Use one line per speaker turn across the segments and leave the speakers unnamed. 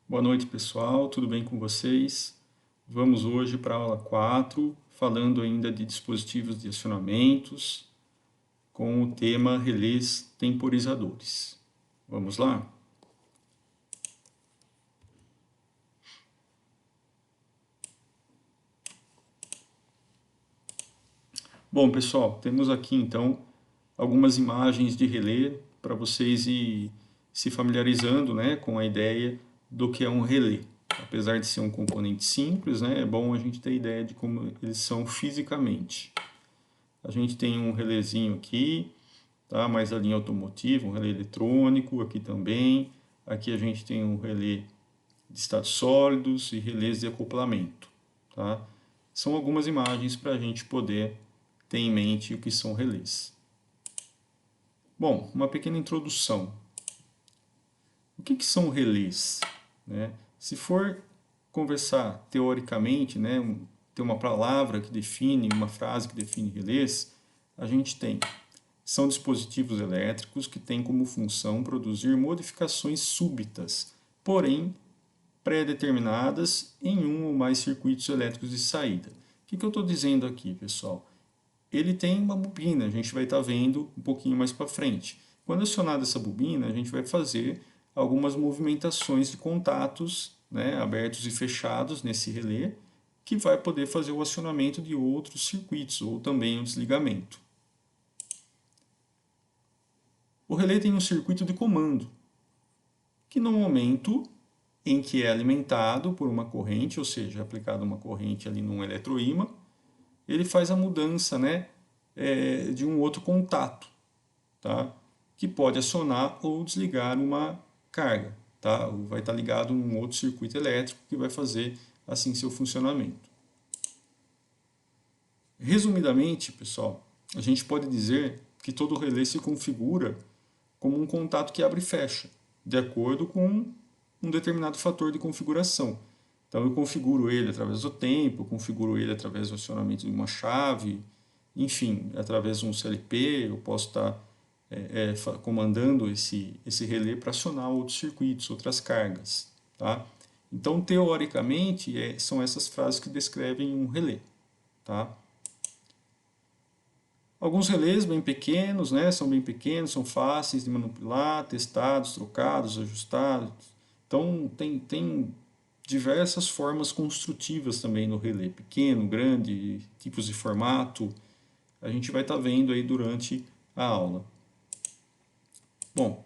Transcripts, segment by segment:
Boa noite, pessoal. Tudo bem com vocês? Vamos hoje para a aula 4, falando ainda de dispositivos de acionamentos, com o tema relés temporizadores. Vamos lá? Bom, pessoal, temos aqui então algumas imagens de relé para vocês ir se familiarizando, né, com a ideia do que é um relé. Apesar de ser um componente simples, né, é bom a gente ter ideia de como eles são fisicamente. A gente tem um relézinho aqui, tá? Mais a linha automotiva, um relé eletrônico aqui também. Aqui a gente tem um relé de estados sólidos e relés de acoplamento, tá? São algumas imagens para a gente poder ter em mente o que são relés. Bom, uma pequena introdução. O que são relés? Né? Se for conversar teoricamente, né, ter uma palavra que define, uma frase que define relés, a gente tem: são dispositivos elétricos que têm como função produzir modificações súbitas, porém pré-determinadas em um ou mais circuitos elétricos de saída. O que eu estou dizendo aqui, pessoal? Ele tem uma bobina, a gente vai estar vendo um pouquinho mais para frente. Quando acionada essa bobina, a gente vai fazer algumas movimentações de contatos, né, abertos e fechados nesse relé, que vai poder fazer o acionamento de outros circuitos ou também o desligamento. O relé tem um circuito de comando, que no momento em que é alimentado por uma corrente, ou seja, aplicada uma corrente ali num eletroímã, ele faz a mudança, né, de um outro contato, tá? Que pode acionar ou desligar uma carga. Tá? Vai estar ligado a um outro circuito elétrico que vai fazer assim seu funcionamento. Resumidamente, pessoal, a gente pode dizer que todo relé se configura como um contato que abre e fecha, de acordo com um determinado fator de configuração. Então eu configuro ele através do tempo, eu configuro ele através do acionamento de uma chave, enfim, através de um CLP, eu posso estar comandando esse relé para acionar outros circuitos, outras cargas. Tá? Então, teoricamente, são essas frases que descrevem um relé. Tá? Alguns relés bem pequenos, né, são bem pequenos, são fáceis de manipular, testados, trocados, ajustados. Então, tem diversas formas construtivas também no relé, pequeno, grande, tipos de formato. A gente vai estar vendo aí durante a aula. Bom,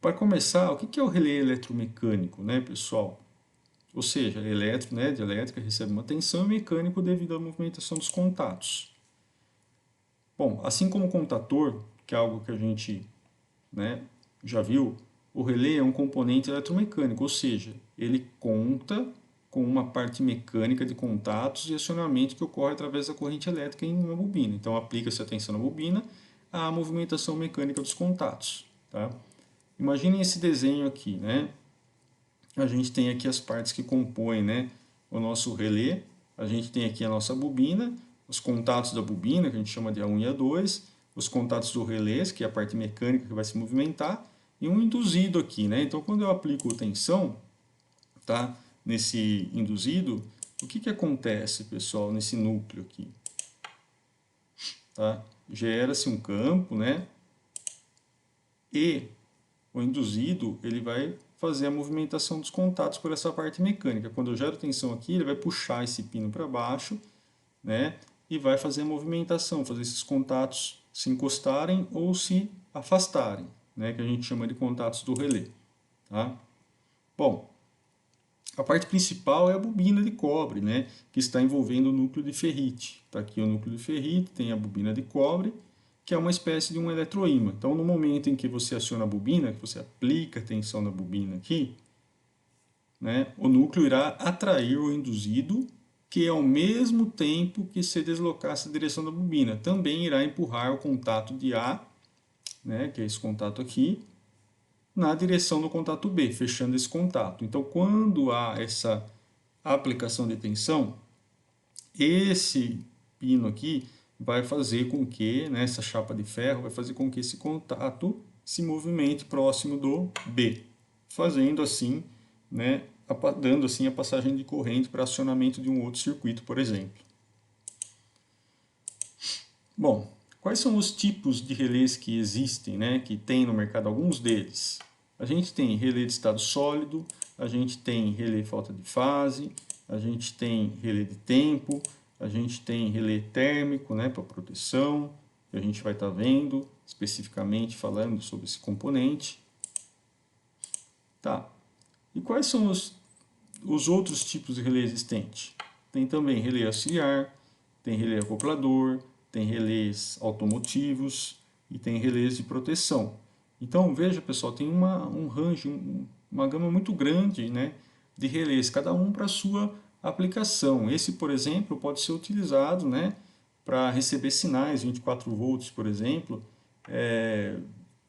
para começar, o que é o relé eletromecânico, né, pessoal? Ou seja, elétrico, né, de elétrica, recebe uma tensão e mecânico devido à movimentação dos contatos. Bom, assim como o contator, que é algo que a gente, né, já viu, o relé é um componente eletromecânico, ou seja, ele conta com uma parte mecânica de contatos e acionamento que ocorre através da corrente elétrica em uma bobina. Então, aplica-se a tensão na bobina à movimentação mecânica dos contatos. Tá? Imaginem esse desenho aqui, né? A gente tem aqui as partes que compõem, né, o nosso relé. A gente tem aqui a nossa bobina, os contatos da bobina, que a gente chama de A1 e A2, os contatos do relé, que é a parte mecânica que vai se movimentar, e um induzido aqui, né? Então, quando eu aplico tensão, tá, nesse induzido, o que acontece, pessoal, nesse núcleo aqui? Tá? Gera-se um campo, né? E o induzido, ele vai fazer a movimentação dos contatos por essa parte mecânica. Quando eu gero tensão aqui, ele vai puxar esse pino para baixo, né? E vai fazer a movimentação, fazer esses contatos se encostarem ou se afastarem, né? Que a gente chama de contatos do relé. Tá? Bom, a parte principal é a bobina de cobre, né? Que está envolvendo o núcleo de ferrite. Está aqui o núcleo de ferrite, tem a bobina de cobre, que é uma espécie de um eletroímã. Então, no momento em que você aciona a bobina, que você aplica a tensão na bobina aqui, né, o núcleo irá atrair o induzido, que ao mesmo tempo que se deslocasse a direção da bobina, também irá empurrar o contato de A, né, que é esse contato aqui, na direção do contato B, fechando esse contato. Então, quando há essa aplicação de tensão, esse pino aqui vai fazer com que, né, essa chapa de ferro vai fazer com que esse contato se movimente próximo do B, fazendo assim né, dando assim a passagem de corrente para acionamento de um outro circuito, por exemplo. Bom, quais são os tipos de relés que existem, né, que tem no mercado? Alguns deles. A gente tem relé de estado sólido, a gente tem relé falta de fase, a gente tem relé de tempo, a gente tem relé térmico, né, para proteção, que a gente vai estar vendo especificamente falando sobre esse componente. Tá. E quais são os outros tipos de relé existentes? Tem também relé auxiliar, tem relé acoplador, tem relés automotivos e tem relés de proteção. Então, veja, pessoal, tem um range, uma gama muito grande, né, de relés, cada um para a sua aplicação. Esse, por exemplo, pode ser utilizado, né, para receber sinais 24 volts, por exemplo,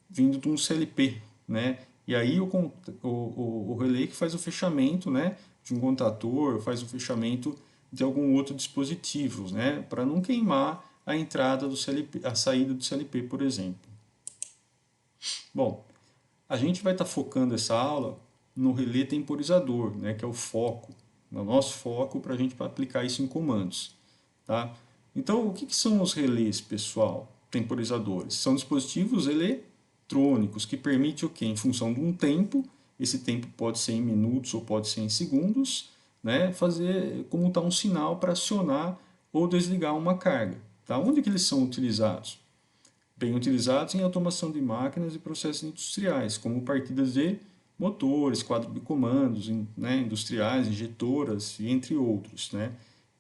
vindo de um CLP, né? E aí o relé que faz o fechamento, né, de um contator, faz o fechamento de algum outro dispositivo, né, para não queimar a entrada do CLP, a saída do CLP, por exemplo. Bom, a gente vai estar focando essa aula no relé temporizador, né, que é o foco, no nosso foco para a gente aplicar isso em comandos. Tá? Então, o que são os relés, pessoal, temporizadores? São dispositivos eletrônicos que permitem o quê? Em função de um tempo, esse tempo pode ser em minutos ou pode ser em segundos, né, fazer comutar um sinal para acionar ou desligar uma carga. Tá? Onde que eles são utilizados? Bem utilizados em automação de máquinas e processos industriais, como partidas de motores, quadro de comandos, né, industriais, injetoras, e entre outros. Né?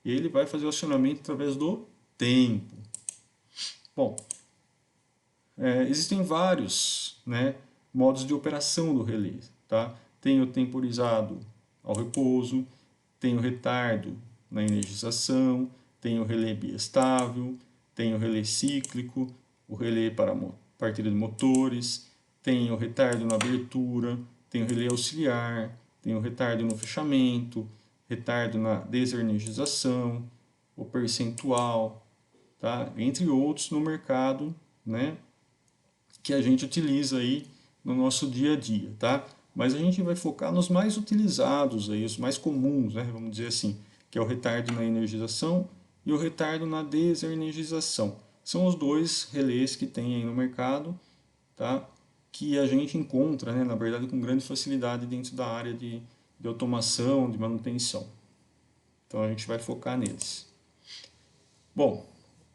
E ele vai fazer o acionamento através do tempo. Bom, existem vários, né, modos de operação do relé. Tá? Tem o temporizado ao repouso, tem o retardo na energização, tem o relé biestável, tem o relé cíclico, o relé para partida de motores, tem o retardo na abertura, tem o relé auxiliar, tem o retardo no fechamento, retardo na desenergização, o percentual, tá? Entre outros no mercado, né, que a gente utiliza aí no nosso dia a dia, tá? Mas a gente vai focar nos mais utilizados aí, os mais comuns, né, vamos dizer assim, que é o retardo na energização e o retardo na desenergização. São os dois relés que tem aí no mercado, tá? Que a gente encontra, né, na verdade, com grande facilidade dentro da área de automação, de manutenção. Então a gente vai focar neles. Bom,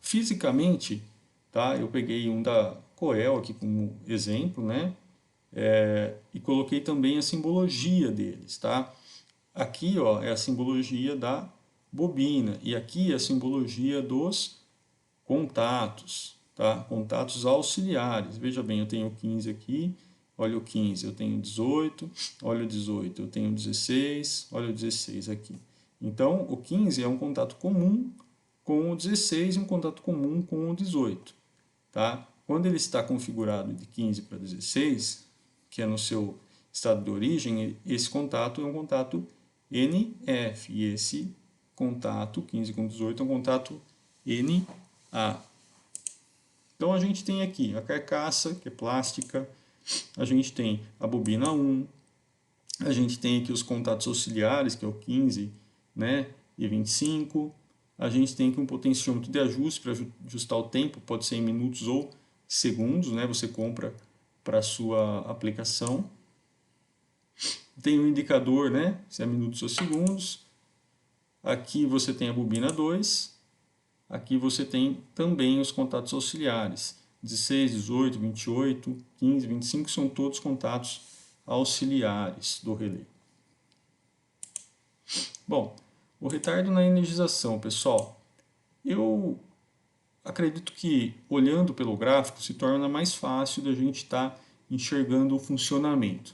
fisicamente, tá? Eu peguei um da Coel aqui como exemplo, né? E coloquei também a simbologia deles, tá? Aqui, ó, é a simbologia da bobina e aqui é a simbologia dos contatos, tá? Contatos auxiliares. Veja bem, eu tenho 15 aqui, olha o 15, eu tenho 18, olha o 18, eu tenho 16, olha o 16 aqui. Então, o 15 é um contato comum com o 16 e um contato comum com o 18. Tá? Quando ele está configurado de 15 para 16, que é no seu estado de origem, esse contato é um contato NF, e esse contato 15 com 18 é um contato NA. Então a gente tem aqui a carcaça, que é plástica, a gente tem a bobina 1, a gente tem aqui os contatos auxiliares, que é o 15, né, e 25, a gente tem aqui um potenciômetro de ajuste para ajustar o tempo, pode ser em minutos ou segundos, né, você compra para a sua aplicação. Tem um indicador, né, se é minutos ou segundos. Aqui você tem a bobina 2, aqui você tem também os contatos auxiliares, 16, 18, 28, 15, 25, são todos contatos auxiliares do relé. Bom, o retardo na energização, pessoal, eu acredito que olhando pelo gráfico se torna mais fácil da gente estar enxergando o funcionamento.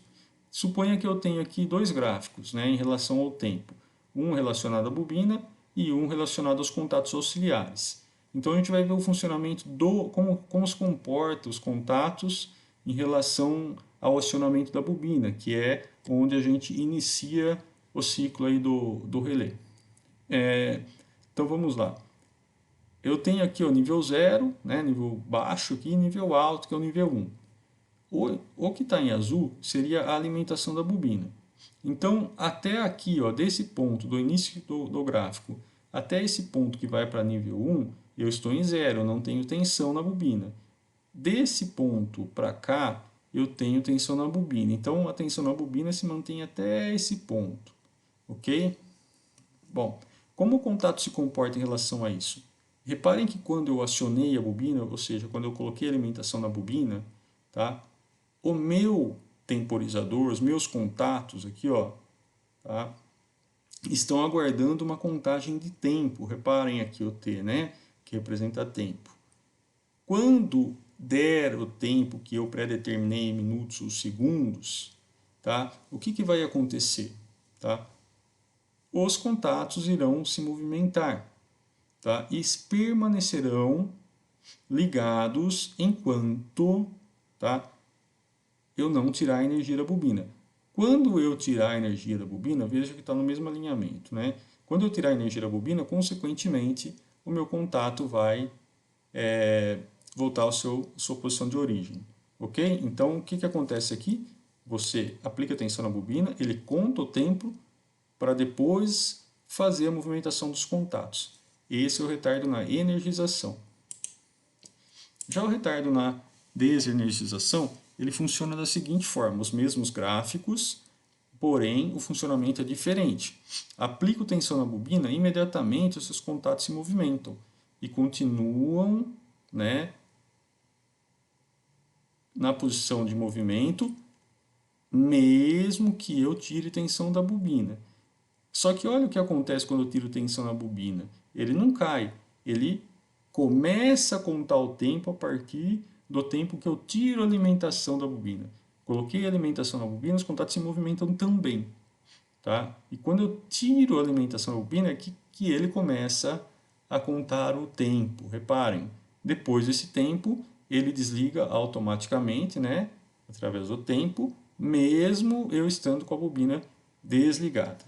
Suponha que eu tenho aqui dois gráficos, né, em relação ao tempo, um relacionado à bobina e um relacionado aos contatos auxiliares. Então a gente vai ver o funcionamento como se comporta os contatos em relação ao acionamento da bobina, que é onde a gente inicia o ciclo aí do relé. Então vamos lá. Eu tenho aqui o nível 0, né, nível baixo aqui, e nível alto, que é o nível 1. O que está em azul seria a alimentação da bobina. Então, até aqui, ó, desse ponto, do início do gráfico, até esse ponto que vai para nível 1, eu estou em zero, eu não tenho tensão na bobina. Desse ponto para cá, eu tenho tensão na bobina. Então, a tensão na bobina se mantém até esse ponto, ok? Bom, como o contato se comporta em relação a isso? Reparem que quando eu acionei a bobina, ou seja, quando eu coloquei a alimentação na bobina, tá? O meu temporizador, os meus contatos aqui, ó, tá? Estão aguardando uma contagem de tempo. Reparem aqui o T, né? Que representa tempo. Quando der o tempo que eu pré-determinei em minutos ou segundos, tá? O que vai acontecer? Tá? Os contatos irão se movimentar, tá? E permanecerão ligados enquanto, tá? Eu não tirar a energia da bobina. Quando eu tirar a energia da bobina, veja que está no mesmo alinhamento, né? Quando eu tirar a energia da bobina, consequentemente, o meu contato vai voltar à sua posição de origem, ok? Então, o que acontece aqui? Você aplica a tensão na bobina, ele conta o tempo para depois fazer a movimentação dos contatos. Esse é o retardo na energização. Já o retardo na desenergização, ele funciona da seguinte forma, os mesmos gráficos, porém o funcionamento é diferente. Aplico tensão na bobina, imediatamente os seus contatos se movimentam e continuam, né, na posição de movimento, mesmo que eu tire tensão da bobina. Só que olha o que acontece quando eu tiro tensão na bobina. Ele não cai, ele começa a contar o tempo a partir do tempo que eu tiro a alimentação da bobina. Coloquei a alimentação na bobina, os contatos se movimentam também. Tá? E quando eu tiro a alimentação da bobina é que ele começa a contar o tempo. Reparem, depois desse tempo, ele desliga automaticamente, né? Através do tempo, mesmo eu estando com a bobina desligada.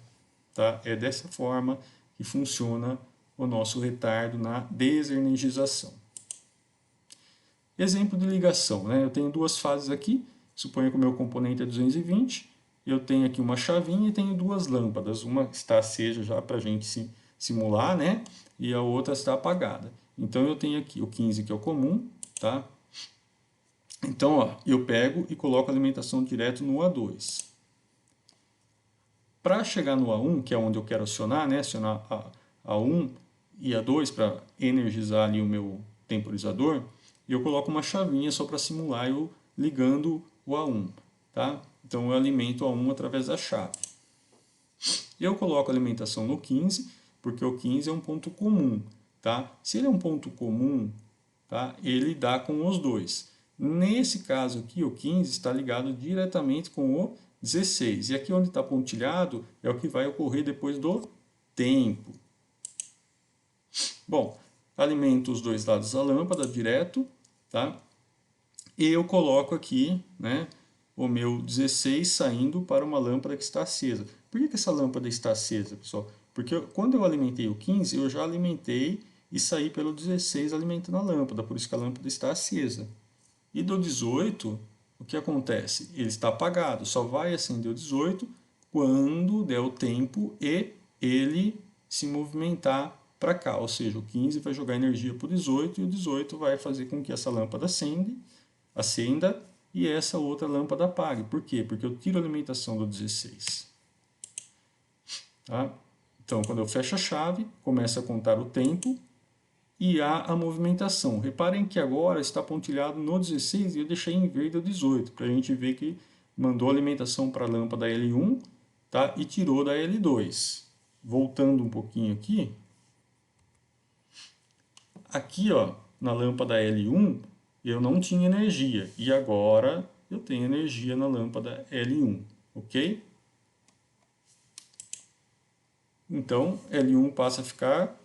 Tá? É dessa forma que funciona o nosso retardo na desenergização. Exemplo de ligação, né? Eu tenho duas fases aqui, suponha que o meu componente é 220, eu tenho aqui uma chavinha e tenho duas lâmpadas, uma está acesa já para a gente simular, né? E a outra está apagada. Então eu tenho aqui o 15 que é o comum, tá? Então, ó, eu pego e coloco a alimentação direto no A2. Para chegar no A1, que é onde eu quero acionar, né? Acionar a A1 e A2 para energizar ali o meu temporizador, eu coloco uma chavinha só para simular eu ligando o A1, tá? Então eu alimento o A1 através da chave. Eu coloco a alimentação no 15, porque o 15 é um ponto comum, tá? Se ele é um ponto comum, tá? Ele dá com os dois. Nesse caso aqui, o 15 está ligado diretamente com o 16. E aqui onde está pontilhado é o que vai ocorrer depois do tempo. Bom, alimento os dois lados da lâmpada direto, tá? E eu coloco aqui, né, o meu 16 saindo para uma lâmpada que está acesa. Por que essa lâmpada está acesa, pessoal? Porque quando eu alimentei o 15, eu já alimentei e saí pelo 16 alimentando a lâmpada, por isso que a lâmpada está acesa. E do 18, o que acontece? Ele está apagado, só vai acender o 18 quando der o tempo e ele se movimentar para cá, ou seja, o 15 vai jogar energia para o 18 e o 18 vai fazer com que essa lâmpada acenda e essa outra lâmpada apague. Por quê? Porque eu tiro a alimentação do 16. Tá? Então, quando eu fecho a chave, começa a contar o tempo e há a movimentação. Reparem que agora está pontilhado no 16 e eu deixei em verde o 18, para a gente ver que mandou alimentação para a lâmpada L1, tá? E tirou da L2. Voltando um pouquinho aqui, ó, na lâmpada L1 eu não tinha energia e agora eu tenho energia na lâmpada L1, ok? Então L1 passa a ficar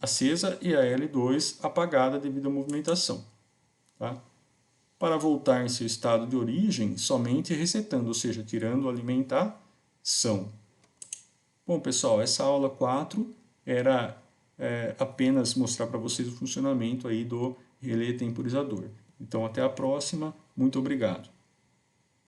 acesa e a L2 apagada devido à movimentação. Tá? Para voltar em seu estado de origem, somente resetando, ou seja, tirando a alimentação. Bom, pessoal, essa aula 4 era apenas mostrar para vocês o funcionamento aí do relé temporizador. Então, até a próxima. Muito obrigado.